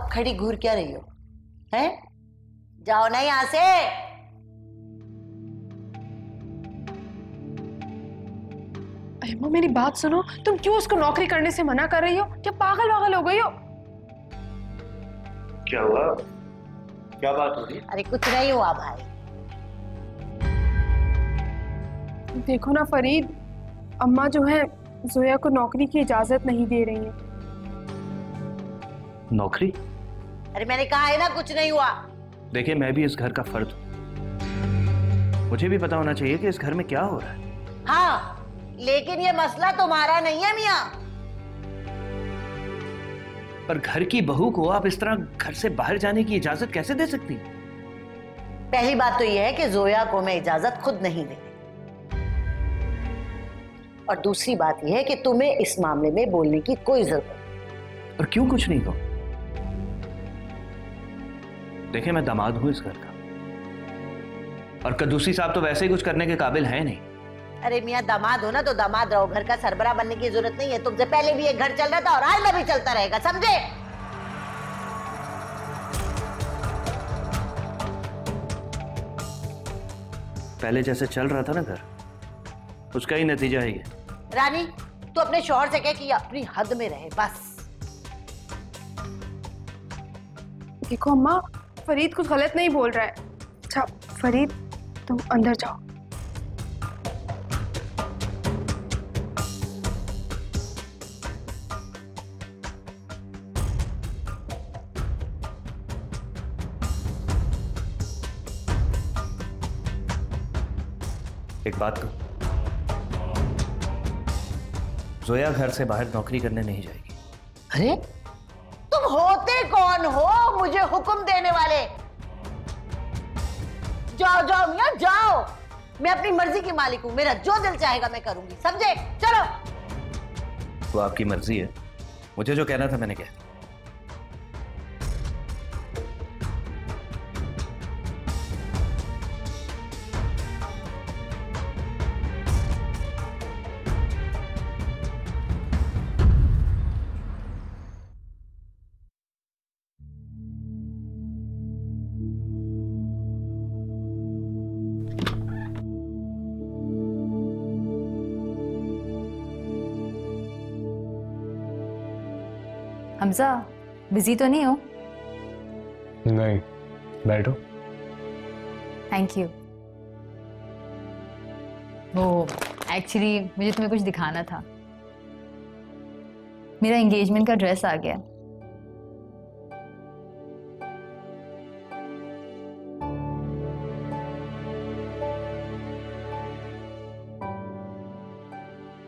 अब खड़ी घूर क्या रही हो? हैं? जाओ ना यहां से। अम्मा मेरी बात सुनो, तुम क्यों उसको नौकरी करने से मना कर रही हो? क्या पागल वागल हो गई हो? क्या हुआ? क्या बात हो रही? अरे कुछ नहीं हुआ भाई। देखो ना फरीद, अम्मा जो है जोया को नौकरी की इजाजत नहीं दे रही है। नौकरी? अरे मैंने कहा है ना कुछ नहीं हुआ। देखिए, मैं भी इस घर का फर्द हूं, मुझे भी पता होना चाहिए कि इस घर में क्या हो रहा है। हाँ, लेकिन ये मसला तुम्हारा नहीं है मियाँ। पर घर की बहू को आप इस तरह घर से बाहर जाने की इजाजत कैसे दे सकती? पहली बात तो ये है कि जोया को मैं इजाजत खुद नहीं दे रही, और दूसरी बात यह है कि तुम्हें इस मामले में बोलने की कोई जरूरत नहीं। और क्यों कुछ नहीं कहो? देखिए, मैं दामाद हूं इस घर का, और कद्दूसी साहब तो वैसे ही कुछ करने के काबिल है नहीं। अरे मियाँ, दामाद हो ना तो दामाद रहो, घर का सरबराह बनने की जरूरत नहीं है। तुमसे पहले भी एक घर चल रहा था और आइंदा भी चलता रहेगा, समझे? पहले जैसे चल रहा था ना घर, उसका ही नतीजा है ये। रानी, तू अपने शौहर से कह कि अपनी हद में रहे, बस। देखो अम्मा, फरीद कुछ गलत नहीं बोल रहा है। अच्छा फरीद, तुम अंदर जाओ। एक बात तो, जोया घर से बाहर नौकरी करने नहीं जाएगी। अरे तुम होते कौन हो मुझे हुक्म देने वाले? जाओ जाओ मियां जाओ, मैं अपनी मर्जी की मालिक हूं, मेरा जो दिल चाहेगा मैं करूंगी, समझे? चलो। वो आपकी मर्जी है, मुझे जो कहना था मैंने कह दिया। हमजा, बिजी तो नहीं हो? नहीं, बैठो। Thank you. वो एक्चुअली मुझे तुम्हें कुछ दिखाना था। मेरा एंगेजमेंट का ड्रेस आ गया।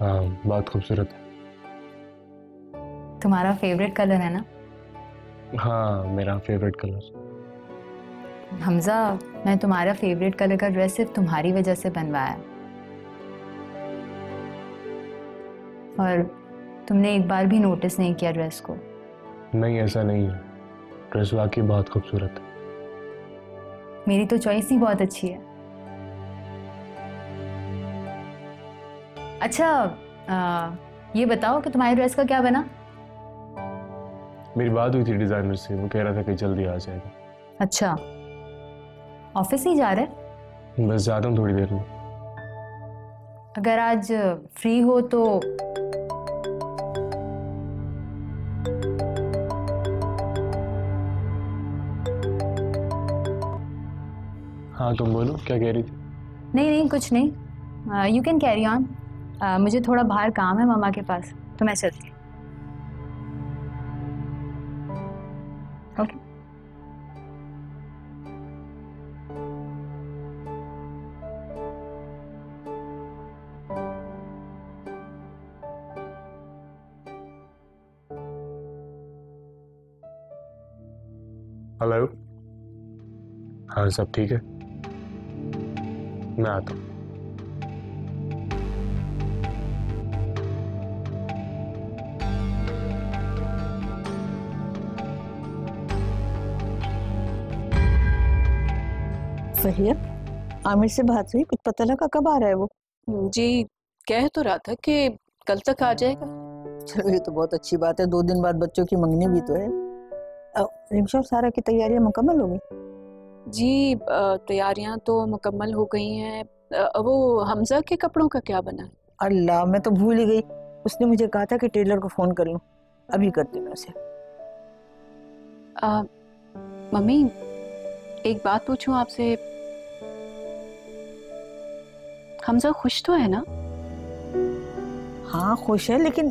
हाँ, बहुत खूबसूरत है। तुम्हारा फेवरेट कलर है ना? हाँ, मेरा फेवरेट कलर। हमजा, मैं तुम्हारा फेवरेट कलर का ड्रेस सिर्फ तुम्हारी वजह से बनवाया, और तुमने एक बार भी नोटिस नहीं किया ड्रेस को। नहीं, ऐसा नहीं है, ड्रेस वाकई बहुत खूबसूरत है। मेरी तो चॉइस ही बहुत अच्छी है। अच्छा, ये बताओ कि तुम्हारे ड्रेस का क्या बना? मेरी बात हुई थी डिजाइनर से, वो कह रहा था कि जल्दी आ जाएगा। अच्छा, ऑफिस ही जा रहे? बस जाता हूँ थोड़ी देर में। अगर आज फ्री हो तो हाँ, तुम बोलो, क्या कह रही थी? नहीं नहीं, कुछ नहीं, यू कैन कैरी ऑन। मुझे थोड़ा बाहर काम है मामा के पास, तो मैं चलती हूँ। ओके। हेलो। हाँ, सब ठीक है, मैं आता हूँ। फहिया, आमिर से बात हुई? कुछ पता लगा कब आ रहा है वो? जी, कह तो रहा था कि कल तक आ जाएगा। चलो, ये तो बहुत अच्छी बात है। 2 दिन बाद बच्चों की मंगनी भी तो है। रिमशा और सारा की तैयारियां मुकम्मल हो गई? जी तैयारियां तो मुकम्मल हो गई हैं। वो हमजा के कपड़ों का क्या बना है? अल्लाह, मैं तो भूल ही गई। उसने मुझे कहा था कि टेलर को फोन कर लूं। अभी करती हूँ उसे। मम्मी, एक बात पूछूं आपसे, हमजा खुश तो है ना? हाँ खुश है, लेकिन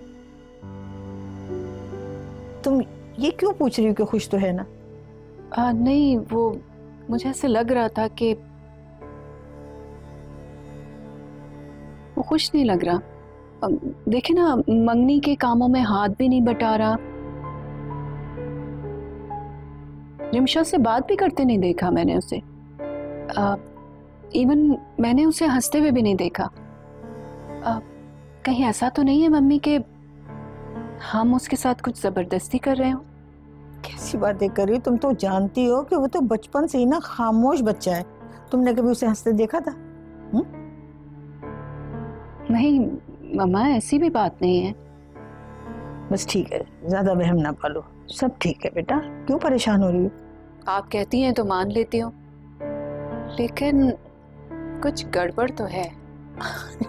तुम ये क्यों पूछ रही हो कि खुश तो है ना? नहीं, वो मुझे ऐसे लग रहा था कि वो खुश नहीं लग रहा। देखे ना, मंगनी के कामों में हाथ भी नहीं बटा रहा। रिमशा से बात भी करते नहीं देखा मैंने उसे। इवन मैंने उसे हंसते हुए भी नहीं देखा। कहीं ऐसा तो नहीं है मम्मी कि हम उसके साथ कुछ जबरदस्ती कर रहे हो? कैसी बातें कर रही हो? तुम तो जानती हो कि वो तो बचपन से ही ना खामोश बच्चा है। तुमने कभी उसे हंसते देखा था? नहीं मम्मा, ऐसी भी बात नहीं है। बस ठीक है, ज्यादा वहम ना पालो। सब ठीक है बेटा, क्यों परेशान हो रही हो? आप कहती हैं तो मान लेती हूँ, लेकिन कुछ गड़बड़ तो है।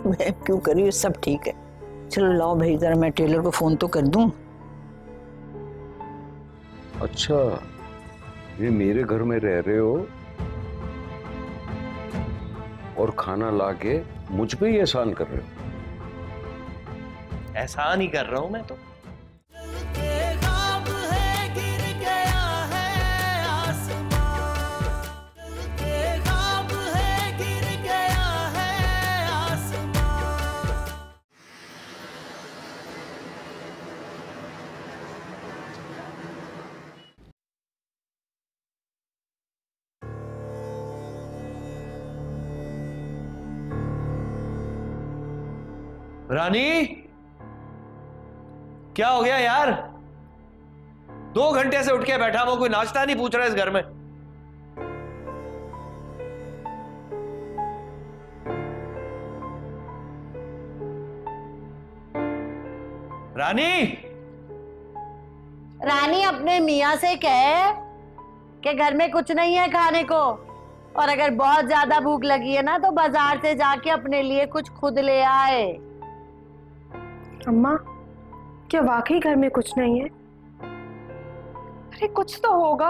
मैं क्यों कर रही हूँ? सब ठीक है। चलो लाओ भाई, जरा मैं टेलर को फोन तो कर दूं। अच्छा, ये मेरे घर में रह रहे हो और खाना लाके मुझ पे ही एहसान कर रहे हो? एहसान ही कर रहा हूं मैं तो। रानी, क्या हो गया यार? 2 घंटे से उठ के बैठा हूं, कोई नाश्ता नहीं पूछ रहा इस घर में। रानी, रानी अपने मियाँ से कहे कि घर में कुछ नहीं है खाने को, और अगर बहुत ज्यादा भूख लगी है ना तो बाजार से जाके अपने लिए कुछ खुद ले आए। अम्मा, क्या वाकई घर में कुछ नहीं है? अरे कुछ तो होगा।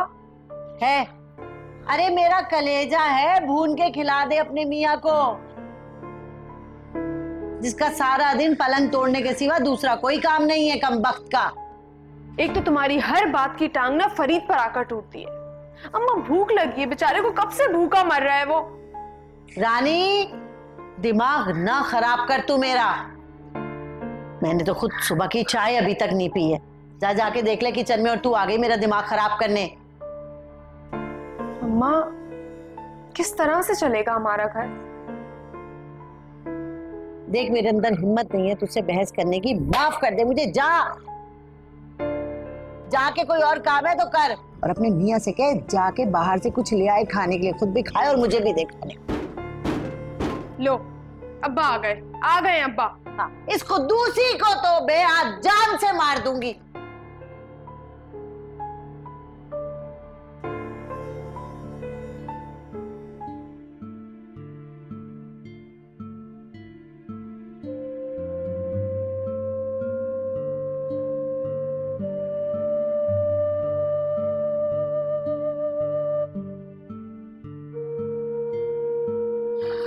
है? अरे मेरा कलेजा है, भून के खिला दे अपने मियाँ को, जिसका सारा दिन पलंग तोड़ने के सिवा दूसरा कोई काम नहीं है, कमबख्त का। एक तो तुम्हारी हर बात की टांग ना फरीद पर आकर टूटती है। अम्मा, भूख लगी है, बेचारे को कब से भूखा मर रहा है वो। रानी, दिमाग ना खराब कर तू मेरा। मैंने तो खुद सुबह की चाय अभी तक नहीं पी है। जा जाके देख ले किचन में, और तू आ गई मेरा दिमाग खराब करने। अम्मा, किस तरह से चलेगा हमारा घर? देख, मेरे अंदर हिम्मत नहीं है तुझसे बहस करने की, माफ कर दे मुझे। जा जाके कोई और काम है तो कर, और अपने मियाँ से कह जाके बाहर से कुछ ले आए खाने के लिए, खुद भी खाए और मुझे भी दे खाने। लो, अब्बा आ गए अब्बा। हाँ, इस खुदूसी को तो बेहद जान से मार दूंगी।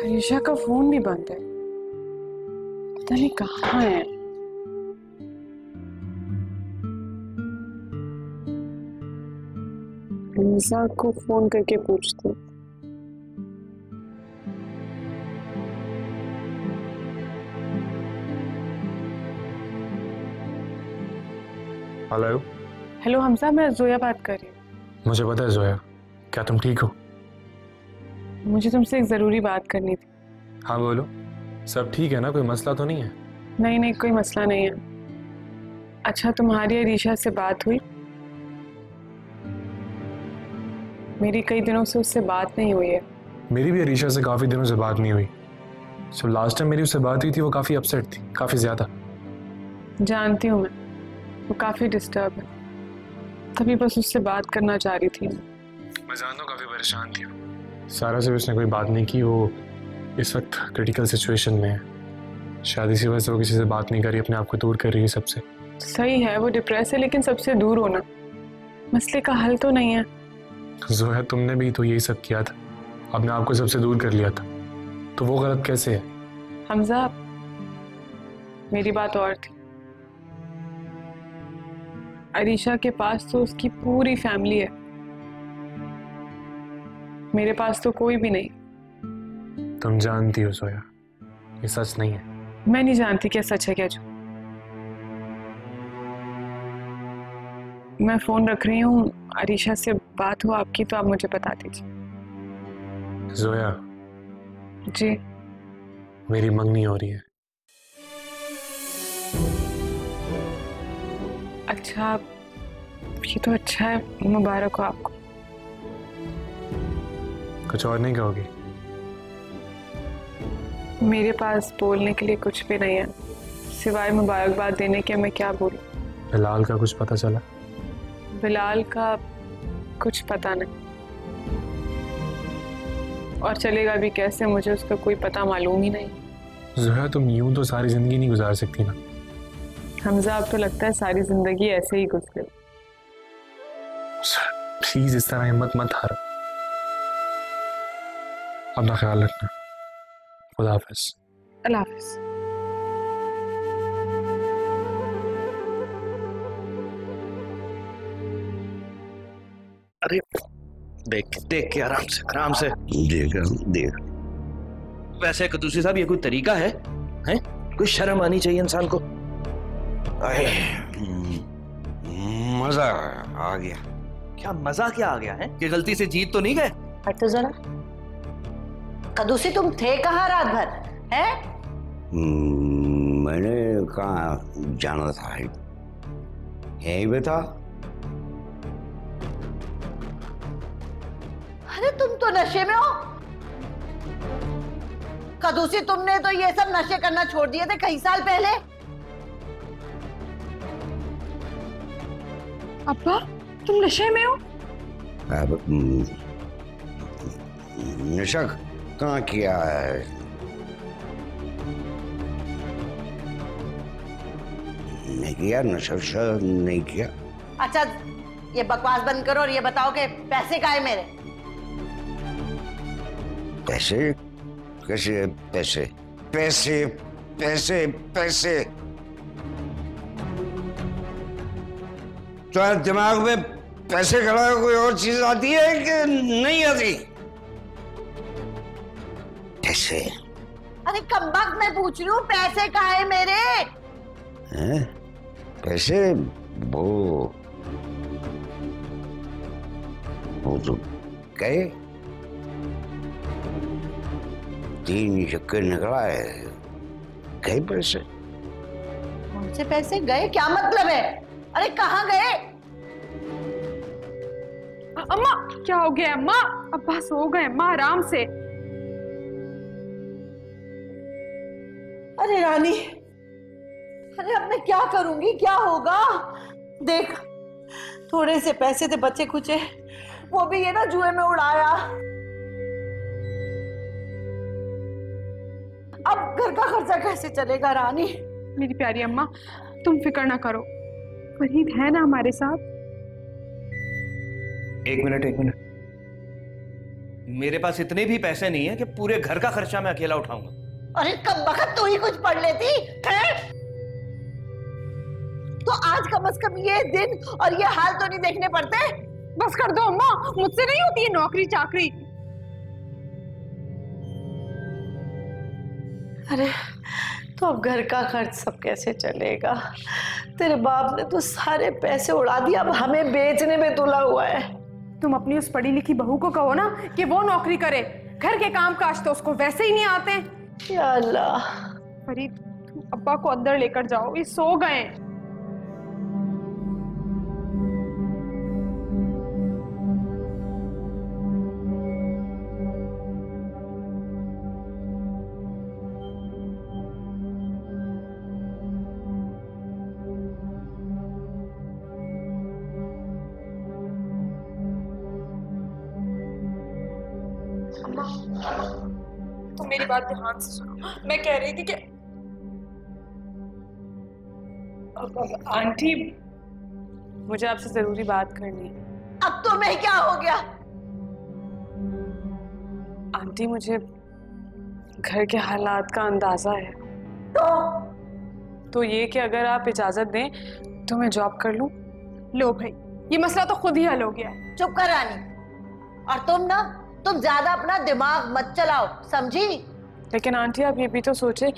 आयशा का फोन भी बंद है, पता नहीं कहाँ है। हमजा को फोन करके पूछती हूँ। हेलो। हेलो हमजा, मैं जोया बात कर रही हूँ। मुझे पता है जोया, क्या तुम ठीक हो? मुझे तुमसे एक जरूरी बात करनी थी। हाँ बोलो। सब ठीक है ना? कोई मसला तो नहीं है? नहीं, कोई मसला नहीं है। अच्छा, तुम्हारी अरीशा से बात हुई? मेरी कई दिनों से उससे बात नहीं हुई है। मेरी भी अरीशा से काफ़ी दिनों से बात नहीं हुई। जब लास्ट टाइम मेरी उससे बात हुई थी वो काफ़ी अपसेट थी, काफ़ी ज़्यादा। जानती हूँ मैं, वो काफ़ी डिस्टर्ब है। तभी बस उससे बात करना चाह रही थी। मैं जानता हूँ काफ़ी परेशान थी। सारा से भी उसने कोई बात नहीं की। वो इस वक्त क्रिटिकल सिचुएशन में है। शायद इसी वजह से वो किसी से बात नहीं कर रही, अपने आप को दूर कर रही है सबसे। सही है, वो डिप्रेस है, लेकिन सबसे दूर होना मसले का हल तो नहीं है। जोया, तुमने भी तो यही सब किया था, अपने आप को सबसे दूर कर लिया था, तो वो गलत कैसे है? हमजा, मेरी बात और थी। अरीशा के पास तो उसकी पूरी फैमिली है, मेरे पास तो कोई भी नहीं। तुम जानती हो जोया, ये सच नहीं है। मैं नहीं जानती क्या सच है क्या झूठ। मैं फोन रख रही हूँ, अरीशा से बात हो आपकी तो आप मुझे बता दीजिए। जोया, जी। मेरी मंगनी हो रही है। अच्छा, ये तो अच्छा है, मुबारक हो आपको। कुछ और नहीं कहोगी? मेरे पास बोलने के लिए कुछ भी नहीं है, सिवाय मुबारकबाद देने के। मैं क्या बोलूं? बिलाल का कुछ पता चला? बिलाल का कुछ पता नहीं, और चलेगा भी कैसे, मुझे उसका कोई पता मालूम ही नहीं। जोया, तुम यूं तो सारी जिंदगी नहीं गुजार सकती ना। हमजा, अब तो लगता है सारी जिंदगी ऐसे ही गुजरे। प्लीज इस तरह हिम्मत मत हारो। अपना ख्याल रखना। खुदा हाफिज। अल्लाह हाफिज। अरे देख देख के आराम से आराम से। देख वैसे कदूसी साहब, ये कोई तरीका है? हैं? कोई शर्म आनी चाहिए इंसान को। मजा आ गया। क्या मजा क्या आ गया है कि गलती से जीत तो नहीं गए? हट तो जरा। कदूसी, तुम थे कहाँ रात भर? हैं? मैंने कहा जाना था, यहीं पे था। अरे तुम तो नशे में हो। कदूसी, तुमने तो ये सब नशे करना छोड़ दिए थे कई साल पहले। अब्बा, तुम नशे में हो? अब नशा कहाँ किया है? नहीं किया, नशा नहीं किया। अच्छा, ये बकवास बंद करो और ये बताओ कि पैसे कहाँ है मेरे? पैसे? कैसे पैसे? पैसे पैसे पैसे? तो दिमाग में पैसे खड़ा कोई और चीज आती है कि नहीं आती? पैसे? अरे कमबख्त, मैं पूछ रही हूँ पैसे कहाँ है मेरे? हैं? पैसे? वो तो गए, 3 चक्कर निकला है, गए पैसे। कौन से पैसे गए? क्या मतलब है? अरे कहाँ गए? अम्मा, क्या हो गया अम्मा? अब्बा सो गए अम्मा, आराम से। अरे रानी, अरे अब मैं क्या करूंगी? क्या होगा? देख, थोड़े से पैसे थे बचे खुचे, वो भी ये ना जुए में उड़ाया। अब घर का खर्चा कैसे चलेगा रानी? मेरी प्यारी अम्मा, तुम फिक्र ना करो, फरीद है ना हमारे साथ। एक मिनट। मेरे पास इतने भी पैसे नहीं है कि पूरे घर का खर्चा मैं अकेला उठाऊंगा। अरे कब वक्त तू ही कुछ पढ़ लेती है? तो आज कम से कम ये दिन और ये हाल तो नहीं देखने पड़ते। बस कर दो अम्मा, मुझसे नहीं होती है नौकरी चाकरी। अरे तो अब घर का खर्च सब कैसे चलेगा? तेरे बाप ने तो सारे पैसे उड़ा दिए, अब हमें बेचने में तुला हुआ है। तुम अपनी उस पढ़ी लिखी बहू को कहो ना कि वो नौकरी करे, घर के काम काज तो उसको वैसे ही नहीं आते। या अल्लाह। फरीद, तुम अब्बा को अंदर लेकर जाओ, ये सो गए। तुम मेरी बात ध्यान से सुनो। मैं कह रही थी कि आंटी, मुझे आपसे जरूरी बात करनी है। अब तुम्हें क्या हो गया? आंटी, मुझे घर के हालात का अंदाजा है। तो ये कि अगर आप इजाजत दें तो मैं जॉब कर लूं। लो भाई, ये मसला तो खुद ही हल हो गया है। चुप कर रानी। और तुम ज्यादा अपना दिमाग मत चलाओ, समझी? लेकिन आंटी, आप ये भी तो सोचे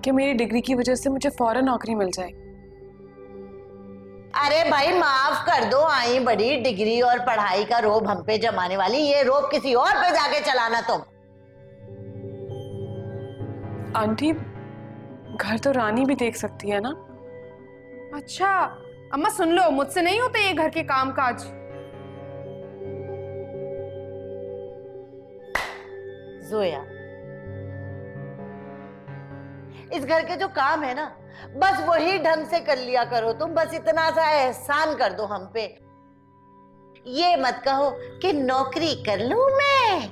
कि मेरी डिग्री की वजह से मुझे फौरन नौकरी मिल जाए। अरे भाई माफ कर दो, आई बड़ी डिग्री और पढ़ाई का रोब हम पे जमाने वाली, ये रोब किसी और पे जाके चलाना तुम। आंटी, घर तो रानी भी देख सकती है ना। अच्छा अम्मा सुन लो, मुझसे नहीं होते ये घर के काम काज। जोया, इस घर के जो काम है ना, बस वही ढंग से कर लिया करो तुम। बस इतना सा एहसान कर दो हम पे। ये मत कहो कि नौकरी कर लूं मैं,